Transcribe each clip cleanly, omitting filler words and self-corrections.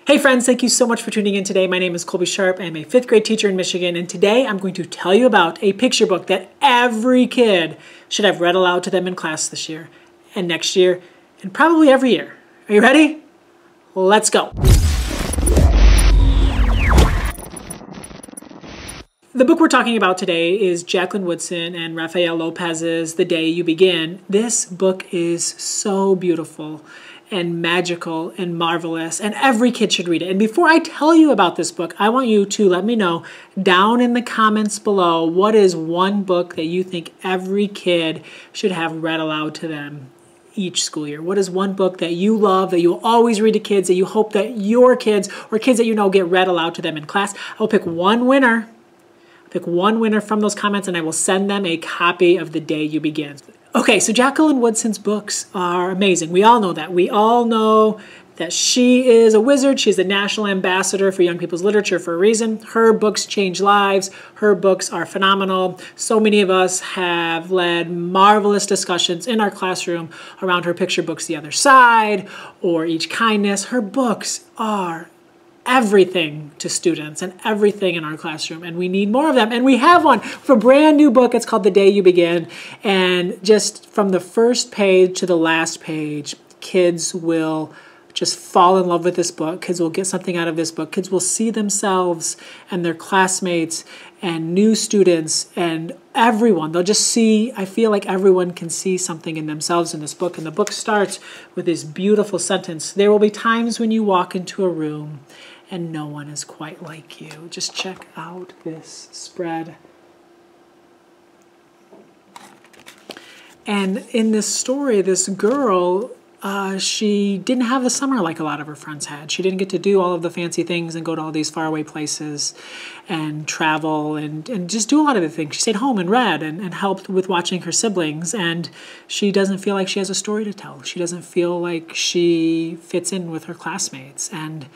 Hey friends, thank you so much for tuning in today. My name is Colby Sharp. I'm a 5th grade teacher in Michigan, and today I'm going to tell you about a picture book that every kid should have read aloud to them in class this year, and next year, and probably every year. Are you ready? Let's go. The book we're talking about today is Jacqueline Woodson and Rafael Lopez's The Day You Begin. This book is so beautiful and magical and marvelous, and every kid should read it. And before I tell you about this book, I want you to let me know down in the comments below, what is one book that you think every kid should have read aloud to them each school year? What is one book that you love, that you'll always read to kids, that you hope that your kids or kids that you know get read aloud to them in class? I'll pick one winner. Pick one winner from those comments, and I will send them a copy of The Day You Begin. Okay, so Jacqueline Woodson's books are amazing. We all know that. We all know that she is a wizard. She's the national ambassador for young people's literature for a reason. Her books change lives. Her books are phenomenal. So many of us have led marvelous discussions in our classroom around her picture books, The Other Side or Each Kindness. Her books are everything to students and everything in our classroom, and we need more of them, and we have one for a brand new book. It's called The Day You Begin, and just from the first page to the last page, kids will just fall in love with this book. Kids will get something out of this book. Kids will see themselves and their classmates and new students and everyone. They'll just see, I feel like everyone can see something in themselves in this book. And the book starts with this beautiful sentence: "There will be times when you walk into a room and no one is quite like you." Just check out this spread. And in this story, this girl, she didn't have the summer like a lot of her friends had. She didn't get to do all of the fancy things and go to all these faraway places and travel and just do a lot of the things. She stayed home and read and helped with watching her siblings, and she doesn't feel like she has a story to tell. She doesn't feel like she fits in with her classmates. And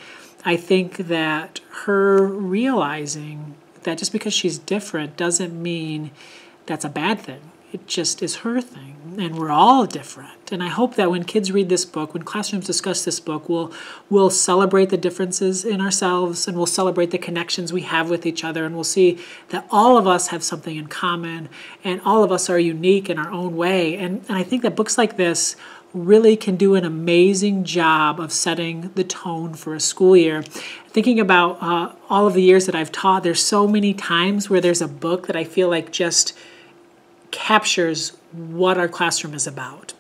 I think that her realizing that just because she's different doesn't mean that's a bad thing. It just is her thing, and we're all different. And I hope that when kids read this book, when classrooms discuss this book, we'll celebrate the differences in ourselves, and we'll celebrate the connections we have with each other, and we'll see that all of us have something in common, and all of us are unique in our own way. And I think that books like this really can do an amazing job of setting the tone for a school year. Thinking about all of the years that I've taught, there's so many times where there's a book that I feel like just captures what our classroom is about.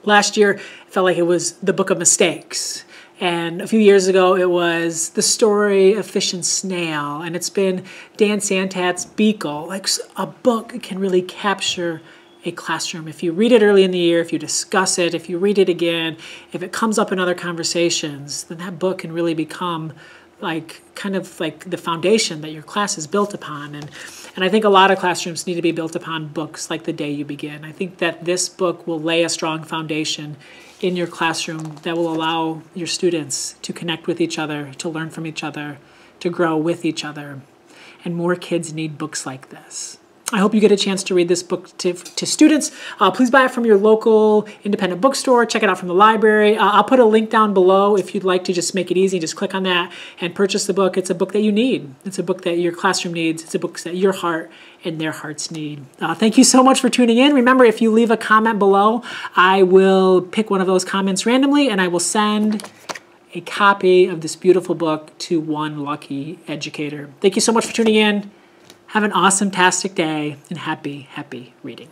Last year, it felt like it was the Book of Mistakes. And a few years ago, it was The Story of Fish and Snail. And it's been Dan Santat's Beagle. Like, a book can really capture a classroom. If you read it early in the year, if you discuss it, if you read it again, if it comes up in other conversations, then that book can really become kind of like the foundation that your class is built upon. And I think a lot of classrooms need to be built upon books like The Day You Begin. I think that this book will lay a strong foundation in your classroom that will allow your students to connect with each other, to learn from each other, to grow with each other. And more kids need books like this. I hope you get a chance to read this book to students. Please buy it from your local independent bookstore. Check it out from the library. I'll put a link down below if you'd like to just make it easy. Just click on that and purchase the book. It's a book that you need. It's a book that your classroom needs. It's a book that your heart and their hearts need. Thank you so much for tuning in. Remember, if you leave a comment below, I will pick one of those comments randomly, and I will send a copy of this beautiful book to one lucky educator. Thank you so much for tuning in. Have an awesome-tastic day, and happy, happy reading.